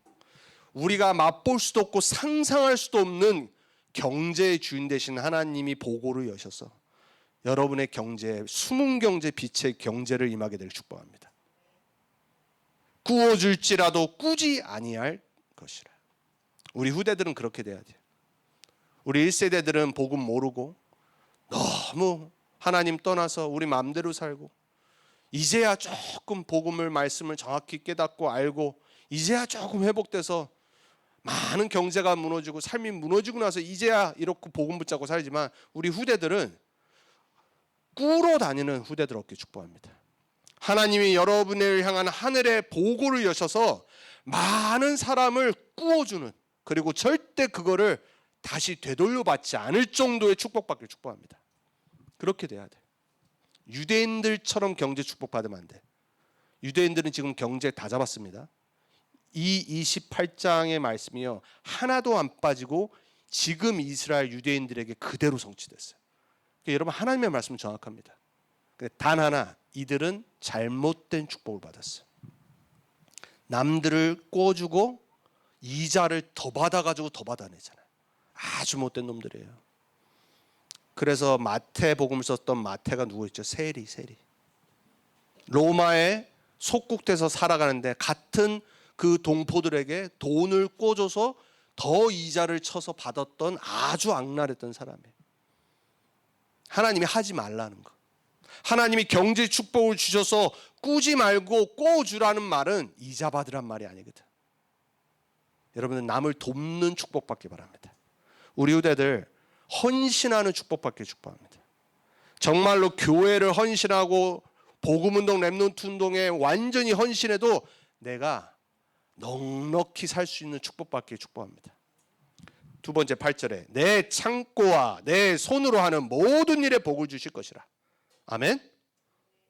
우리가 맛볼 수도 없고 상상할 수도 없는 경제의 주인 되신 하나님이 보고를 여셔서 여러분의 경제에 숨은 경제, 빛의 경제를 임하게 되길 축복합니다. 꾸어줄지라도 꾸지 아니할 것이라. 우리 후대들은 그렇게 돼야 돼요. 우리 1세대들은 복음 모르고 너무 하나님 떠나서 우리 마음대로 살고, 이제야 조금 복음을, 말씀을 정확히 깨닫고 알고, 이제야 조금 회복돼서 많은 경제가 무너지고 삶이 무너지고 나서 이제야 이렇게 복음 붙잡고 살지만, 우리 후대들은 꾸러 다니는 후대들 얻기 축복합니다. 하나님이 여러분을 향한 하늘의 보고를 여셔서 많은 사람을 꾸어주는, 그리고 절대 그거를 다시 되돌려받지 않을 정도의 축복받기를 축복합니다. 그렇게 돼야 돼. 유대인들처럼 경제 축복받으면 안 돼. 유대인들은 지금 경제 다 잡았습니다. 이 28장의 말씀이요, 하나도 안 빠지고 지금 이스라엘 유대인들에게 그대로 성취됐어요. 그러니까 여러분, 하나님의 말씀은 정확합니다. 단 하나, 이들은 잘못된 축복을 받았어요. 남들을 꿔주고 이자를 더 받아가지고 더 받아내잖아요. 아주 못된 놈들이에요. 그래서 마태복음을 썼던 마태가 누구였죠? 세리. 로마의 속국돼서 살아가는데 같은 그 동포들에게 돈을 꿔줘서 더 이자를 쳐서 받았던 아주 악랄했던 사람이에요. 하나님이 하지 말라는 거. 하나님이 경제 축복을 주셔서 꾸지 말고 꿔주라는 말은 이자 받으란 말이 아니거든. 여러분은 남을 돕는 축복 받기 바랍니다. 우리 후대들 헌신하는 축복 받기 축복합니다. 정말로 교회를 헌신하고 복음운동, 렘넌트 운동에 완전히 헌신해도 내가 넉넉히 살 수 있는 축복 받기 축복합니다. 두 번째 8절에 내 창고와 내 손으로 하는 모든 일에 복을 주실 것이라. 아멘.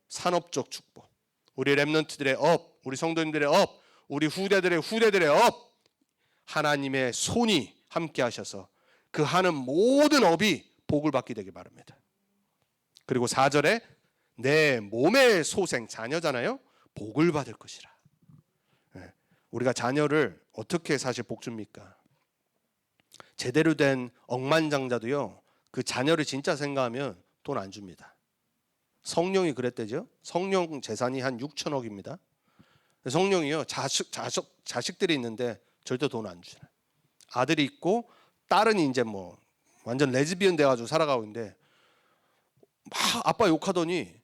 산업적 축복. 우리 렘넌트들의 업, 우리 성도님들의 업, 우리 후대들의 업, 하나님의 손이 함께 하셔서 그 하는 모든 업이 복을 받게 되길 바랍니다. 그리고 4절에 내 몸의 소생, 자녀잖아요, 복을 받을 것이라. 우리가 자녀를 어떻게 사실 복 줍니까? 제대로 된 억만장자도요, 그 자녀를 진짜 생각하면 돈 안 줍니다. 성령이 그랬대죠. 성령 재산이 한 6천억입니다. 성령이요, 자식들이 있는데 절대 돈 안 주잖아요. 아들이 있고 딸은 이제 뭐 완전 레즈비언 돼가지고 살아가고 있는데 막 아빠 욕하더니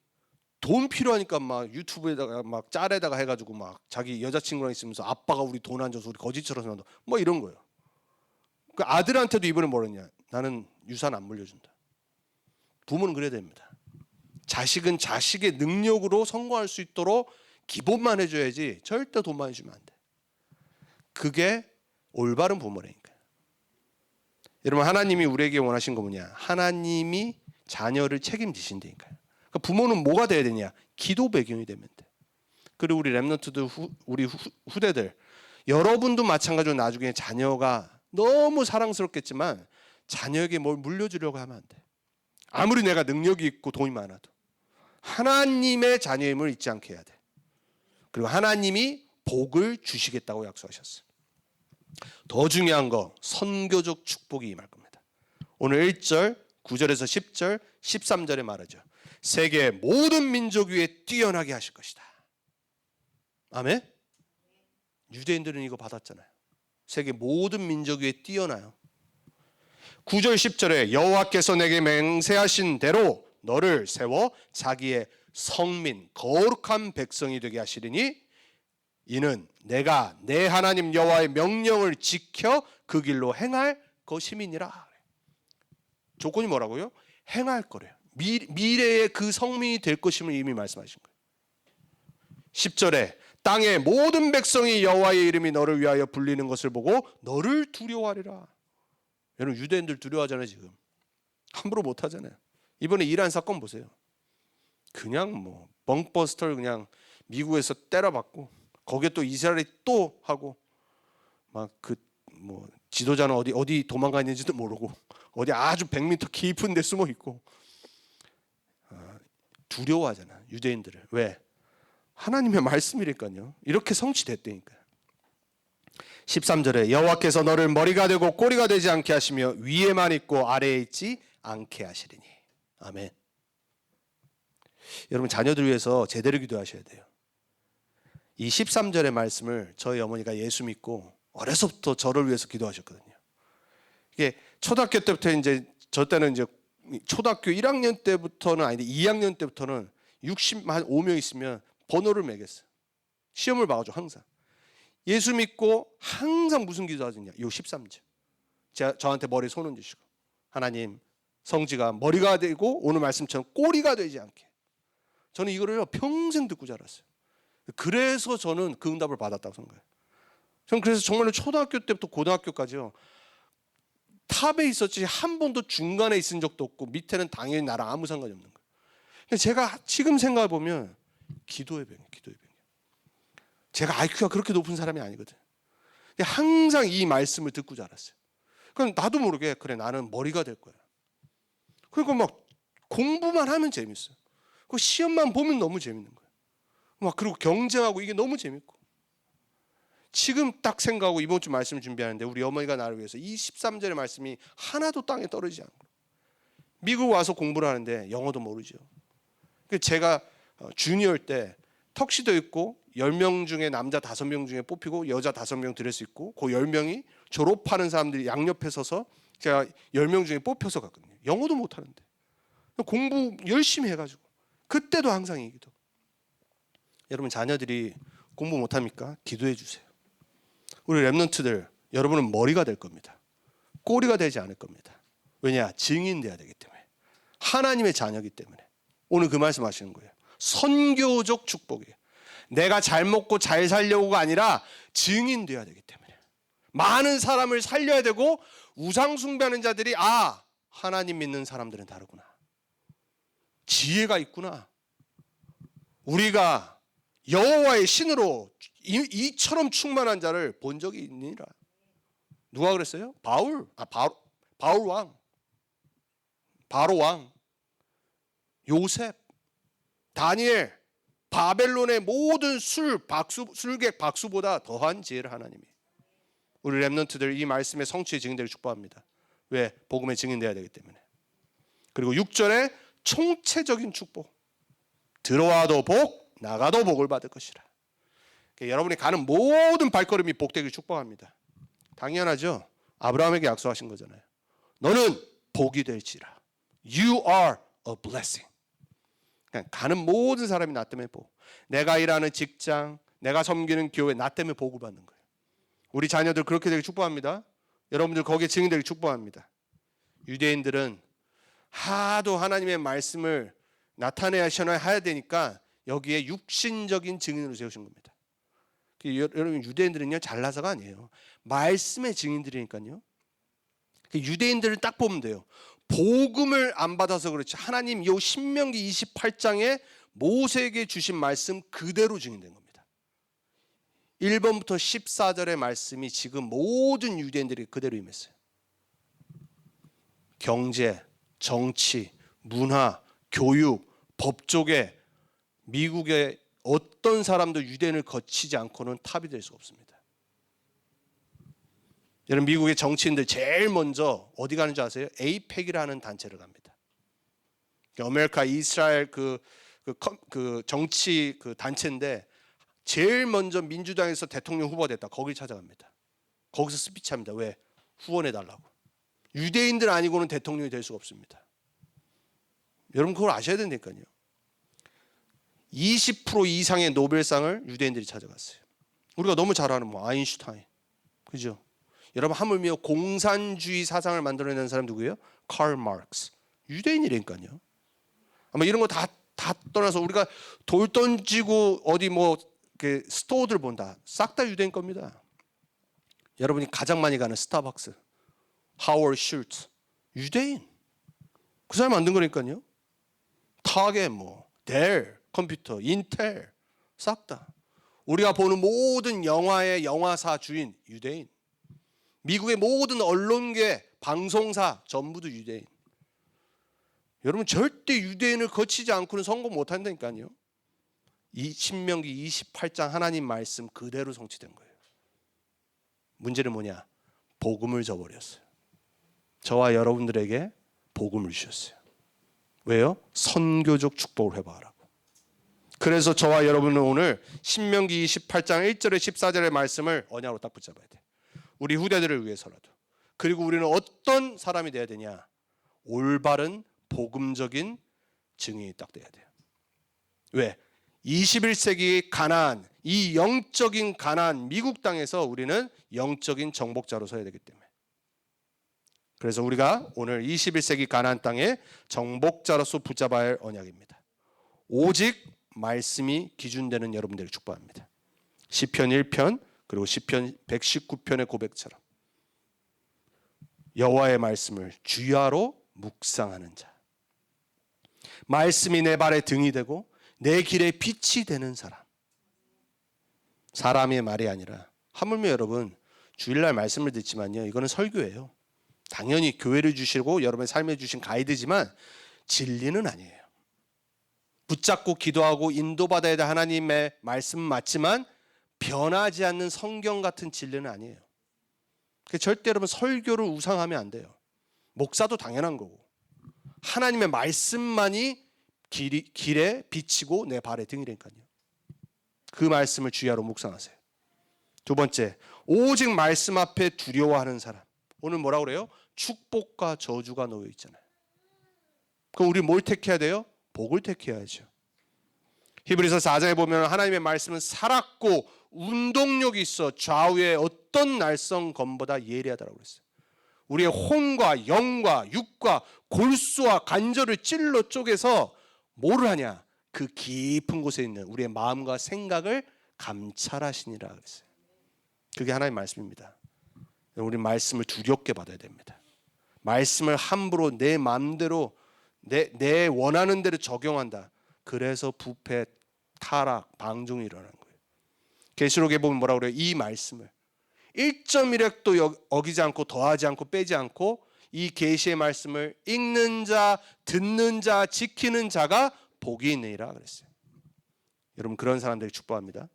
돈 필요하니까 막 유튜브에다가 막 짤에다가 해가지고 막 자기 여자친구랑 있으면서 아빠가 우리 돈 안 줘서 우리 거지처럼 산다 뭐 이런 거예요. 그 아들한테도 이번에 뭐랬냐, 나는 유산 안 물려준다. 부모는 그래야 됩니다. 자식은 자식의 능력으로 성공할 수 있도록 기본만 해줘야지 절대 돈 많이 주면 안 돼. 그게 올바른 부모라니까요. 여러분, 하나님이 우리에게 원하신 거 뭐냐? 하나님이 자녀를 책임지신다니까요. 그러니까 부모는 뭐가 돼야 되냐? 기도 배경이 되면 돼. 그리고 우리 랩런트들, 우리 후대들, 여러분도 마찬가지로 나중에 자녀가 너무 사랑스럽겠지만 자녀에게 뭘 물려주려고 하면 안 돼. 아무리 내가 능력이 있고 돈이 많아도 하나님의 자녀임을 잊지 않게 해야 돼. 그리고 하나님이 복을 주시겠다고 약속하셨어요. 더 중요한 거, 선교적 축복이 임할 겁니다. 오늘 1절, 9절에서 10절, 13절에 말하죠. 세계 모든 민족 위에 뛰어나게 하실 것이다. 아멘? 유대인들은 이거 받았잖아요. 세계 모든 민족 위에 뛰어나요. 9절 10절에 여호와께서 내게 맹세하신 대로 너를 세워 자기의 성민 거룩한 백성이 되게 하시리니 이는 내가 내 하나님 여호와의 명령을 지켜 그 길로 행할 것임이니라. 조건이 뭐라고요? 행할 거래요. 미래의 그 성민이 될 것임을 이미 말씀하신 거예요. 10절에 땅의 모든 백성이 여호와의 이름이 너를 위하여 불리는 것을 보고 너를 두려워하리라. 여러분, 유대인들 두려워하잖아요. 지금 함부로 못하잖아요. 이번에 이란 사건 보세요. 그냥 뭐 벙버스터를 그냥 미국에서 때려박고 거기에 또 이스라엘이 또 하고 막 그 뭐 지도자는 어디 도망가 있는지도 모르고 어디 아주 100m 깊은 데 숨어 있고 두려워하잖아 유대인들을. 왜? 하나님의 말씀이니까요. 이렇게 성취됐다니까요. 13절에 여호와께서 너를 머리가 되고 꼬리가 되지 않게 하시며 위에만 있고 아래에 있지 않게 하시리니. 아멘. 여러분, 자녀들 위해서 제대로 기도하셔야 돼요. 이 13절의 말씀을 저희 어머니가 예수 믿고 어려서부터 저를 위해서 기도하셨거든요. 이게 초등학교 때부터 이제 저 때는 이제 초등학교 1학년 때부터는 아닌데 2학년 때부터는 65명 있으면 번호를 매겼어요. 시험을 봐가지고 항상. 예수 믿고 항상 무슨 기도하셨냐? 요 13절. 저한테 머리에 손 얹으시고 하나님, 성지가 머리가 되고 오늘 말씀처럼 꼬리가 되지 않게. 저는 이거를 평생 듣고 자랐어요. 그래서 저는 그 응답을 받았다고 생각해요. 저는 그래서 정말로 초등학교 때부터 고등학교까지요, 탑에 있었지 한 번도 중간에 있은 적도 없고 밑에는 당연히 나랑 아무 상관이 없는 거예요. 근데 제가 지금 생각해 보면 기도의 병이에요. 기도의 병. 제가 IQ가 그렇게 높은 사람이 아니거든. 근데 항상 이 말씀을 듣고 자랐어요. 그럼 나도 모르게 그래, 나는 머리가 될 거야. 그러니까 막 공부만 하면 재밌어요. 그 시험만 보면 너무 재밌는 거예요. 막 그리고 경쟁하고 이게 너무 재밌고. 지금 딱 생각하고 이번 주 말씀을 준비하는데 우리 어머니가 나를 위해서 이 13절의 말씀이 하나도 땅에 떨어지지 않고 미국 와서 공부를 하는데 영어도 모르죠. 제가 주니어 때 턱시도 입고 10명 중에 남자 5명 중에 뽑히고 여자 5명 드레스 입고 그 10명이 졸업하는 사람들이 양옆에 서서 제가 10명 중에 뽑혀서 갔거든요. 영어도 못하는데 공부 열심히 해가지고 그때도 항상 이 기도. 여러분, 자녀들이 공부 못합니까? 기도해 주세요. 우리 랩런트들, 여러분은 머리가 될 겁니다. 꼬리가 되지 않을 겁니다. 왜냐? 증인돼야 되기 때문에. 하나님의 자녀이기 때문에. 오늘 그 말씀 하시는 거예요. 선교적 축복이에요. 내가 잘 먹고 잘 살려고가 아니라 증인돼야 되기 때문에. 많은 사람을 살려야 되고 우상 숭배하는 자들이 하나님 믿는 사람들은 다르구나. 지혜가 있구나. 우리가 여호와의 신으로 이처럼 충만한 자를 본 적이 있느니라. 누가 그랬어요? 바울 왕, 바로 왕, 요셉, 다니엘, 바벨론의 모든 술객 박수보다 더한 지혜를 하나님이. 우리 랩런트들 이 말씀의 성취의 증인되기를 축복합니다. 왜? 복음의 증인돼야 되기 때문에. 그리고 6절에 총체적인 축복. 들어와도 복, 나가도 복을 받을 것이라. 여러분이 가는 모든 발걸음이 복되기를 축복합니다. 당연하죠. 아브라함에게 약속하신 거잖아요. 너는 복이 될지라. You are a blessing. 그냥 가는 모든 사람이 나 때문에 복. 내가 일하는 직장, 내가 섬기는 교회, 나 때문에 복을 받는 거예요. 우리 자녀들 그렇게 되길 축복합니다. 여러분들 거기에 증인되길 축복합니다. 유대인들은 하도 하나님의 말씀을 나타내야 해야 되니까 여기에 육신적인 증인으로 세우신 겁니다. 여러분 유대인들은요 잘나서가 아니에요. 말씀의 증인들이니까요. 유대인들을 딱 보면 돼요. 복음을 안 받아서 그렇지 하나님 요 신명기 28장에 모세에게 주신 말씀 그대로 증인된 겁니다. 1번부터 14절의 말씀이 지금 모든 유대인들이 그대로 임했어요. 경제, 정치, 문화, 교육, 법조계, 미국의 어떤 사람도 유대인을 거치지 않고는 탑이 될 수가 없습니다. 여러분 미국의 정치인들 제일 먼저 어디 가는 줄 아세요? 에이펙이라는 단체를 갑니다. 아메리카 이스라엘 그 정치 그 단체인데 제일 먼저 민주당에서 대통령 후보가 됐다. 거길 찾아갑니다. 거기서 스피치합니다. 왜? 후원해 달라고. 유대인들 아니고는 대통령이 될 수가 없습니다. 여러분 그걸 아셔야 된다니까요. 20% 이상의 노벨상을 유대인들이 찾아갔어요. 우리가 너무 잘 아는 뭐 아인슈타인, 그죠? 여러분 하물며 공산주의 사상을 만들어낸 사람 누구예요? 칼 마르크스. 유대인이라니까요. 아마 이런 거 다 떠나서 우리가 돌 던지고 어디 뭐 스토어들 본다. 싹 다 유대인 겁니다. 여러분이 가장 많이 가는 스타벅스, 하워드 슐츠, 유대인. 그 사람이 만든 거니까요. 타겟, 델, 컴퓨터, 인텔, 싹 다. 우리가 보는 모든 영화의 영화사 주인 유대인. 미국의 모든 언론계, 방송사 전부도 유대인. 여러분 절대 유대인을 거치지 않고는 성공 못한다니까요. 이 신명기 28장 하나님 말씀 그대로 성취된 거예요. 문제는 뭐냐? 복음을 저버렸어요. 저와 여러분들에게 복음을 주셨어요. 왜요? 선교적 축복을 회복하라고. 그래서 저와 여러분은 오늘 신명기 28장 1절에 14절의 말씀을 언약으로 딱 붙잡아야 돼. 우리 후대들을 위해서라도. 그리고 우리는 어떤 사람이 돼야 되냐? 올바른 복음적인 증인이 딱 돼야 돼요. 왜? 21세기 가나안, 이 영적인 가나안 미국 땅에서 우리는 영적인 정복자로 서야 되기 때문에. 그래서 우리가 오늘 21세기 가나안 땅의 정복자로서 붙잡아야 할 언약입니다. 오직 말씀이 기준되는 여러분들을 축복합니다. 시편 1편 그리고 시편 119편의 고백처럼 여호와의 말씀을 주야로 묵상하는 자, 말씀이 내 발의 등이 되고 내 길에 빛이 되는 사람. 사람의 말이 아니라 하물며 여러분 주일날 말씀을 듣지만요, 이거는 설교예요. 당연히 교회를 주시고 여러분의 삶에 주신 가이드지만 진리는 아니에요. 붙잡고 기도하고 인도받아야 될 하나님의 말씀은 맞지만 변하지 않는 성경 같은 진리는 아니에요. 절대 여러분 설교를 우상하면 안 돼요. 목사도 당연한 거고 하나님의 말씀만이 길에 비치고 내 발의 등이라니까요. 그 말씀을 주야로 묵상하세요. 두 번째, 오직 말씀 앞에 두려워하는 사람. 오늘 뭐라고 그래요? 축복과 저주가 놓여 있잖아요. 그럼 우리 뭘 택해야 돼요? 복을 택해야죠. 히브리서 4장에 보면 하나님의 말씀은 살았고 운동력이 있어 좌우의 어떤 날성 검보다 예리하다라고 그랬어요. 우리의 혼과 영과 육과 골수와 관절을 찔러 쪼개서 뭐를 하냐? 그 깊은 곳에 있는 우리의 마음과 생각을 감찰하시니라 그랬어요. 그게 하나님의 말씀입니다. 우리 말씀을 두렵게 받아야 됩니다. 말씀을 함부로 내 마음대로 내 원하는 대로 적용한다. 그래서 부패, 타락, 방종이 일어나는 거예요. 계시록에 보면 뭐라고 그래요? 이 말씀을 1.1획도 어기지 않고 더하지 않고 빼지 않고 이 계시의 말씀을 읽는 자, 듣는 자, 지키는 자가 복이 있느니라 그랬어요. 여러분 그런 사람들이 축복합니다.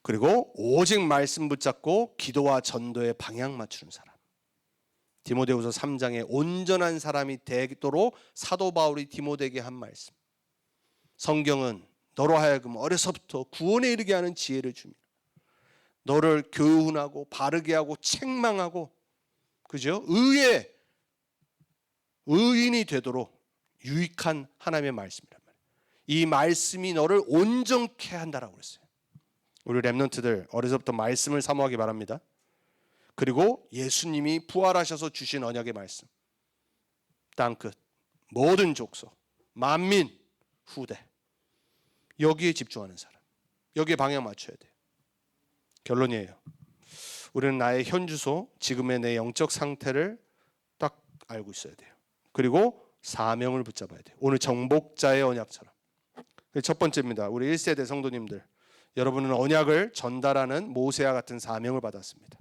그리고 오직 말씀 붙잡고 기도와 전도에 방향 맞추는 사람. 디모데후서 3장에 온전한 사람이 되도록 사도 바울이 디모데에게 한 말씀. 성경은 너로 하여금 어려서부터 구원에 이르게 하는 지혜를 줍니다. 너를 교훈하고 바르게 하고 책망하고, 그죠? 의에 의인이 되도록 유익한 하나님의 말씀이란 말이에요. 이 말씀이 너를 온전케 한다라고 그랬어요. 우리 렘넌트들 어려서부터 말씀을 사모하기 바랍니다. 그리고 예수님이 부활하셔서 주신 언약의 말씀, 땅끝 모든 족속 만민 후대, 여기에 집중하는 사람, 여기에 방향 맞춰야 돼요. 결론이에요. 우리는 나의 현 주소, 지금의 내 영적 상태를 딱 알고 있어야 돼요. 그리고 사명을 붙잡아야 돼요. 오늘 정복자의 언약처럼. 첫 번째입니다. 우리 1세대 성도님들, 여러분은 언약을 전달하는 모세와 같은 사명을 받았습니다.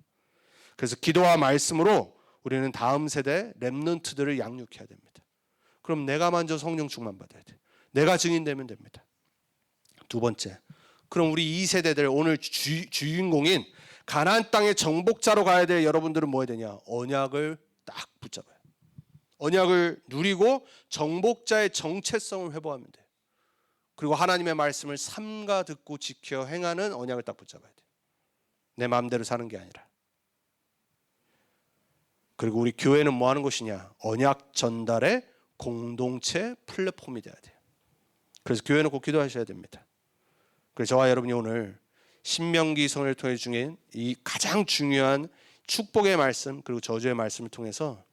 그래서 기도와 말씀으로 우리는 다음 세대 렘넌트들을 양육해야 됩니다. 그럼 내가 먼저 성령 충만 받아야 돼요. 내가 증인되면 됩니다. 두 번째, 그럼 우리 2세대들 오늘 주인공인 가나안 땅의 정복자로 가야 될 여러분들은 뭐 해야 되냐? 언약을 딱 붙잡아요. 언약을 누리고 정복자의 정체성을 회복하면 돼요. 그리고 하나님의 말씀을 삼가 듣고 지켜 행하는 언약을 딱 붙잡아야 돼요. 내 마음대로 사는 게 아니라. 그리고 우리 교회는 뭐 하는 곳이냐? 언약 전달의 공동체 플랫폼이 돼야 돼요. 그래서 교회는 꼭 기도하셔야 됩니다. 그래서 저와 여러분이 오늘 신명기 성을 통해 중인 이 가장 중요한 축복의 말씀 그리고 저주의 말씀을 통해서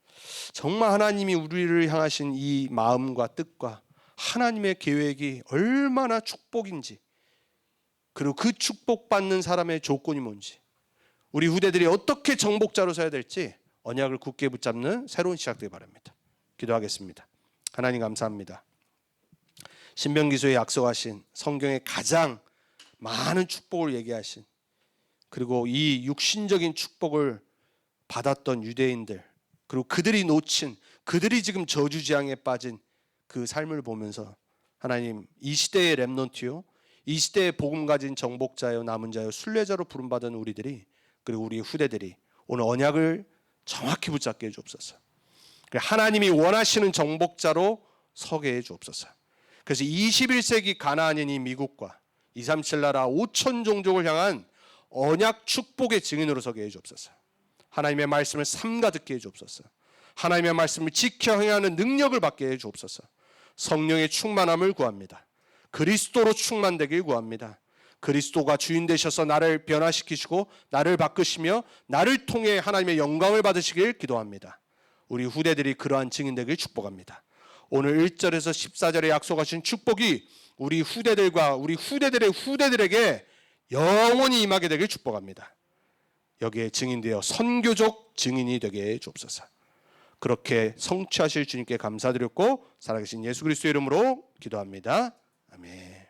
정말 하나님이 우리를 향하신 이 마음과 뜻과 하나님의 계획이 얼마나 축복인지, 그리고 그 축복받는 사람의 조건이 뭔지, 우리 후대들이 어떻게 정복자로 서야 될지 언약을 굳게 붙잡는 새로운 시작 되기 바랍니다. 기도하겠습니다. 하나님 감사합니다. 신명기서에 약속하신 성경의 가장 많은 축복을 얘기하신, 그리고 이 육신적인 축복을 받았던 유대인들, 그리고 그들이 놓친, 그들이 지금 저주지향에 빠진 그 삶을 보면서 하나님, 이 시대의 렘넌트요, 이 시대의 복음 가진 정복자요, 남은 자요, 순례자로 부름받은 우리들이, 그리고 우리 후대들이 오늘 언약을 정확히 붙잡게 해주옵소서. 하나님이 원하시는 정복자로 서게 해주옵소서. 그래서 21세기 가나안인 이 미국과 237 나라 5천 종족을 향한 언약 축복의 증인으로 서게 해주옵소서. 하나님의 말씀을 삼가 듣게 해주옵소서. 하나님의 말씀을 지켜 행하는 능력을 받게 해주옵소서. 성령의 충만함을 구합니다. 그리스도로 충만되길 구합니다. 그리스도가 주인 되셔서 나를 변화시키시고 나를 바꾸시며 나를 통해 하나님의 영광을 받으시길 기도합니다. 우리 후대들이 그러한 증인 되길 축복합니다. 오늘 1절에서 14절에 약속하신 축복이 우리 후대들과 우리 후대들의 후대들에게 영원히 임하게 되길 축복합니다. 여기에 증인되어 선교적 증인이 되게 주옵소서. 그렇게 성취하실 주님께 감사드렸고 살아계신 예수 그리스도의 이름으로 기도합니다. 아멘.